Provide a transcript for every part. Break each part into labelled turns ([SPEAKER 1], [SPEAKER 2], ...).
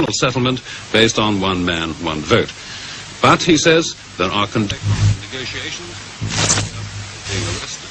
[SPEAKER 1] settlement based on one man, one vote. But, he says, there are negotiations being arrested.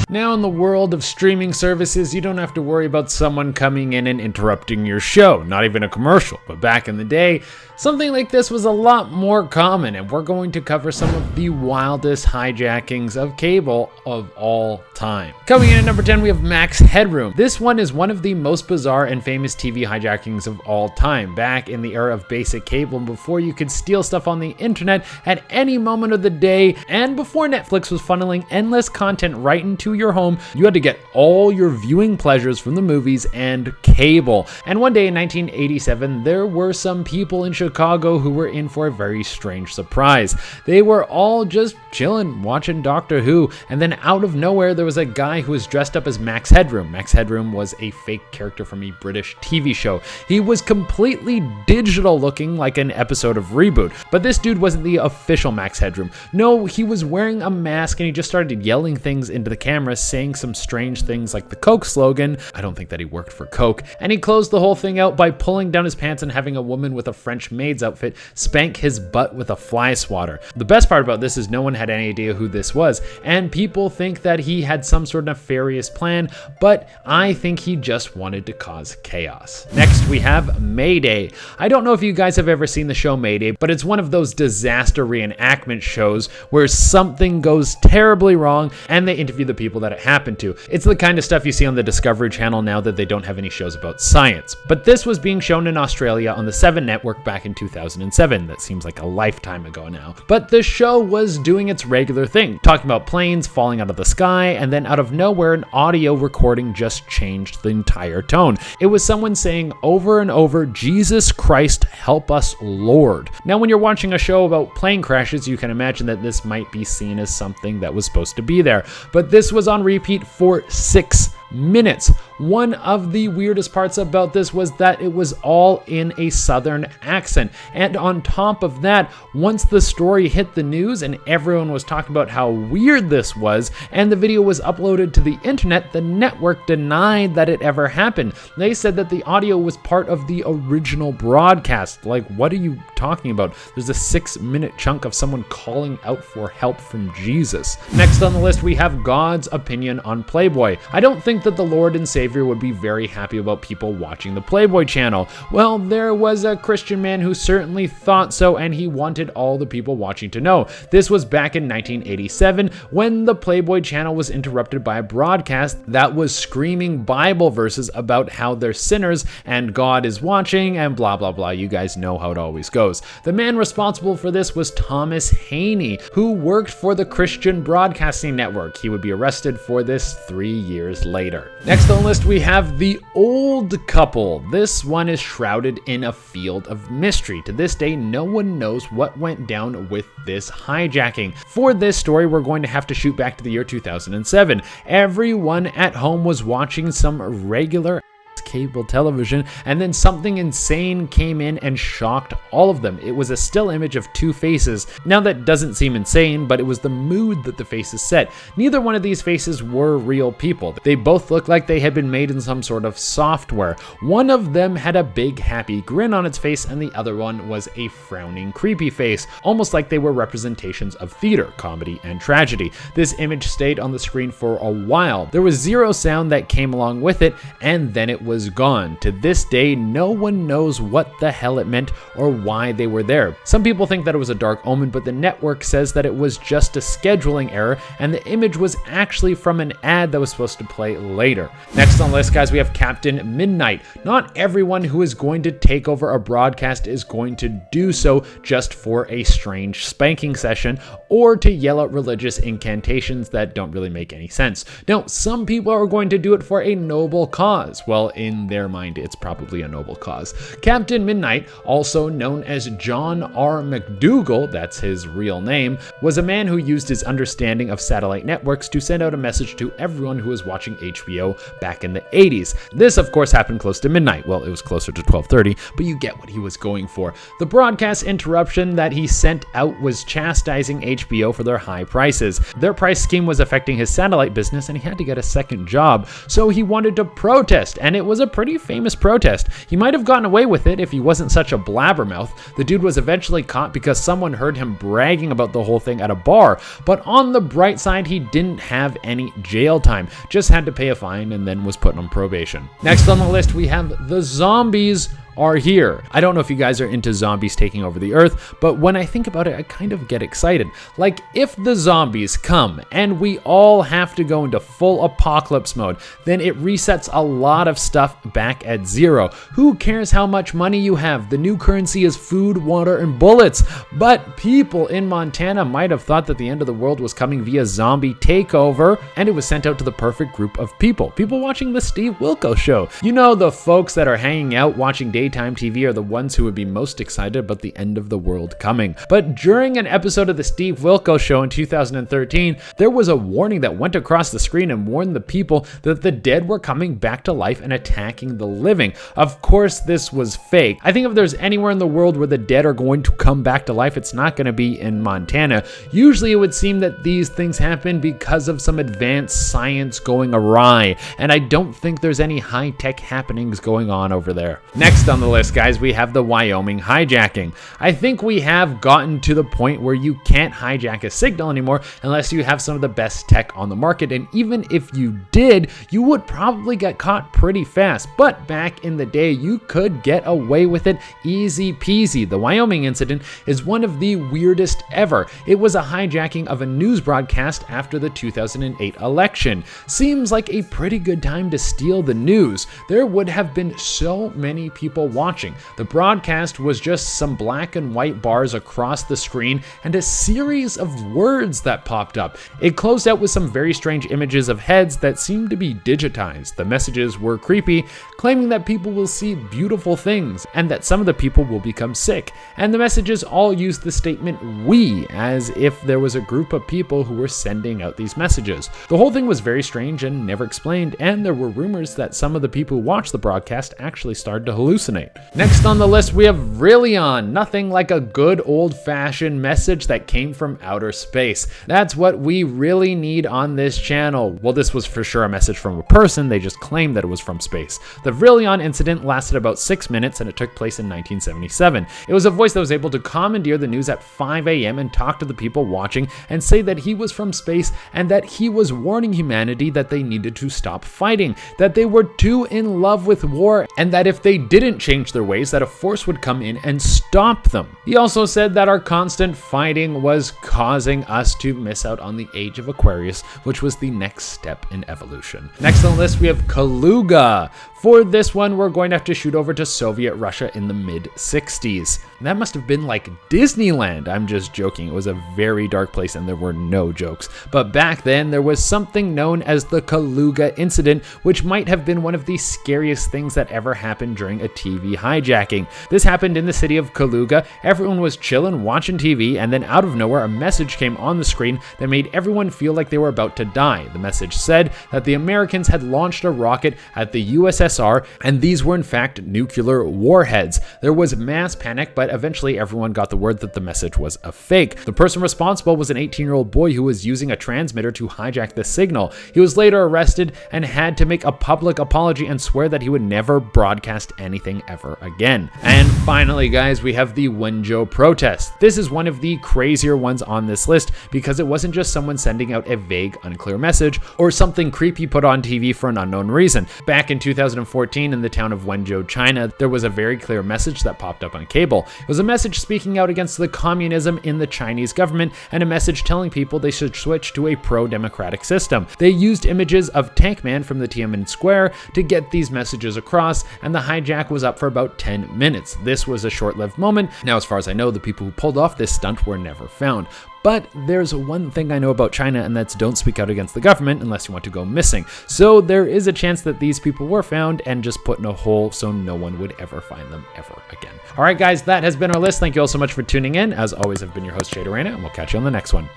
[SPEAKER 2] Now, in the world of streaming services, you don't have to worry about someone coming in and interrupting your show, not even a commercial. But back in the day, something like this was a lot more common, and we're going to cover some of the wildest hijackings of cable of all time. Coming in at number 10, we have Max Headroom. This one is one of the most bizarre and famous TV hijackings of all time. Back in the era of basic cable, before you could steal stuff on the internet at any moment of the day, and before Netflix was funneling endless content right into your home, you had to get all your viewing pleasures from the movies and cable. And one day in 1987, there were some people in Chicago who were in for a very strange surprise. They were all just chilling, watching Doctor Who, and then out of nowhere, there was a guy who was dressed up as Max Headroom. Max Headroom was a fake character from a British TV show. He was completely digital looking, like an episode of Reboot. But this dude wasn't the official Max Headroom. No, he was wearing a mask and he just started yelling things into the camera, saying some strange things like the Coke slogan. I don't think that he worked for Coke. And he closed the whole thing out by pulling down his pants and having a woman with a French maid's outfit spank his butt with a fly swatter. The best part about this is no one had any idea who this was, and people think that he had some sort of nefarious plan, but I think he just wanted to cause chaos. Next, we have Mayday. I don't know if you guys have ever seen the show Mayday, but it's one of those disaster reenactment shows where something goes terribly wrong and they interview the people that it happened to. It's the kind of stuff you see on the Discovery Channel now that they don't have any shows about science. But this was being shown in Australia on the 7 network back in 2007. That seems like a lifetime ago now. But the show was doing its regular thing, talking about planes falling out of the sky, and then out of nowhere, an audio recording just changed the entire tone. It was someone saying over and over, "Jesus Christ, help us, Lord." Now, when you're watching a show about plane crashes, you can imagine that this might be seen as something that was supposed to be there. But this was on repeat for 6 minutes. One of the weirdest parts about this was that it was all in a southern accent. And on top of that, once the story hit the news and everyone was talking about how weird this was, and the video was uploaded to the internet, the network denied that it ever happened. They said that the audio was part of the original broadcast. Like, what are you talking about? There's a 6-minute chunk of someone calling out for help from Jesus. Next on the list, we have God's opinion on Playboy. I don't think that the Lord and Savior would be very happy about people watching the Playboy channel. Well, there was a Christian man who certainly thought so, and he wanted all the people watching to know. This was back in 1987 when the Playboy channel was interrupted by a broadcast that was screaming Bible verses about how they're sinners and God is watching and blah blah blah. You guys know how it always goes. The man responsible for this was Thomas Haney, who worked for the Christian Broadcasting Network. He would be arrested for this 3 years later. Next on the list, we have The Old Couple. This one is shrouded in a field of mystery. To this day, no one knows what went down with this hijacking. For this story, we're going to have to shoot back to the year 2007. Everyone at home was watching some regular cable television, and then something insane came in and shocked all of them. It was a still image of 2 faces. Now, that doesn't seem insane, but it was the mood that the faces set. Neither one of these faces were real people. They both looked like they had been made in some sort of software. One of them had a big happy grin on its face, and the other one was a frowning creepy face, almost like they were representations of theater, comedy, and tragedy. This image stayed on the screen for a while. There was 0 sound that came along with it, and then it was gone. To this day, no one knows what the hell it meant or why they were there. Some people think that it was a dark omen, but the network says that it was just a scheduling error, and the image was actually from an ad that was supposed to play later. Next on the list, guys, we have Captain Midnight. Not everyone who is going to take over a broadcast is going to do so just for a strange spanking session or to yell out religious incantations that don't really make any sense. Now, some people are going to do it for a noble cause. Well, in in their mind, it's probably a noble cause. Captain Midnight, also known as John R. McDougal, that's his real name, was a man who used his understanding of satellite networks to send out a message to everyone who was watching HBO back in the 80s. This, of course, happened close to midnight. Well, it was closer to 12:30, but you get what he was going for. The broadcast interruption that he sent out was chastising HBO for their high prices. Their price scheme was affecting his satellite business, and he had to get a second job, so he wanted to protest, and it was a pretty famous protest. He might have gotten away with it if he wasn't such a blabbermouth. The dude was eventually caught because someone heard him bragging about the whole thing at a bar, but on the bright side, he didn't have any jail time, just had to pay a fine and then was put on probation. Next on the list, we have the zombies are here. I don't know if you guys are into zombies taking over the earth, but when I think about it, I kind of get excited. Like, if the zombies come and we all have to go into full apocalypse mode, then it resets a lot of stuff back at zero. Who cares how much money you have? The new currency is food, water, and bullets. But people in Montana might have thought that the end of the world was coming via zombie takeover, and it was sent out to the perfect group of people. People watching the Steve Wilkos show. You know, the folks that are hanging out watching daytime TV are the ones who would be most excited about the end of the world coming. But during an episode of the Steve Wilkos show in 2013, there was a warning that went across the screen and warned the people that the dead were coming back to life and attacking the living. Of course, this was fake. I think if there's anywhere in the world where the dead are going to come back to life, it's not going to be in Montana. Usually it would seem that these things happen because of some advanced science going awry, and I don't think there's any high-tech happenings going on over there. Next on the list, guys, we have the Wyoming hijacking. I think we have gotten to the point where you can't hijack a signal anymore unless you have some of the best tech on the market, and even if you did, you would probably get caught pretty fast. But back in the day, you could get away with it easy peasy. The Wyoming incident is one of the weirdest ever. It was a hijacking of a news broadcast after the 2008 election. Seems like a pretty good time to steal the news. There would have been so many people watching. The broadcast was just some black and white bars across the screen and a series of words that popped up. It closed out with some very strange images of heads that seemed to be digitized. The messages were creepy, claiming that people will see beautiful things and that some of the people will become sick. And the messages all used the statement "we" as if there was a group of people who were sending out these messages. The whole thing was very strange and never explained, and there were rumors that some of the people who watched the broadcast actually started to hallucinate. Next on the list, we have Rillion. Nothing like a good old-fashioned message that came from outer space. That's what we really need on this channel. Well, this was for sure a message from a person. They just claimed that it was from space. The Rillion incident lasted about 6 minutes, and it took place in 1977. It was a voice that was able to commandeer the news at 5 a.m. and talk to the people watching and say that he was from space and that he was warning humanity that they needed to stop fighting, that they were too in love with war, and that if they didn't change their ways, that a force would come in and stop them. He also said that our constant fighting was causing us to miss out on the age of Aquarius, which was the next step in evolution. Next on the list, we have Kaluga. For this one, we're going to have to shoot over to Soviet Russia in the mid-60s. That must have been like Disneyland. I'm just joking. It was a very dark place and there were no jokes. But back then, there was something known as the Kaluga incident, which might have been one of the scariest things that ever happened during a TV hijacking. This happened in the city of Kaluga. Everyone was chilling, watching TV, and then out of nowhere, a message came on the screen that made everyone feel like they were about to die. The message said that the Americans had launched a rocket at the USSR, and these were in fact nuclear warheads. There was mass panic, but eventually everyone got the word that the message was a fake. The person responsible was an 18-year-old boy who was using a transmitter to hijack the signal. He was later arrested and had to make a public apology and swear that he would never broadcast anything ever again. And finally, guys, we have the WENZHOU protest. This is one of the crazier ones on this list because it wasn't just someone sending out a vague, unclear message or something creepy put on TV for an unknown reason. Back in 2014, in the town of Wenzhou, China, there was a very clear message that popped up on cable. It was a message speaking out against the communism in the Chinese government and a message telling people they should switch to a pro-democratic system. They used images of Tank Man from the Tiananmen Square to get these messages across, and the hijack was up for about 10 minutes. This was a short-lived moment. Now, as far as I know, the people who pulled off this stunt were never found. But there's one thing I know about China, and that's don't speak out against the government unless you want to go missing. So there is a chance that these people were found and just put in a hole so no one would ever find them ever again. All right, guys, that has been our list. Thank you all so much for tuning in. As always, I've been your host, Jay Arena, and we'll catch you on the next one.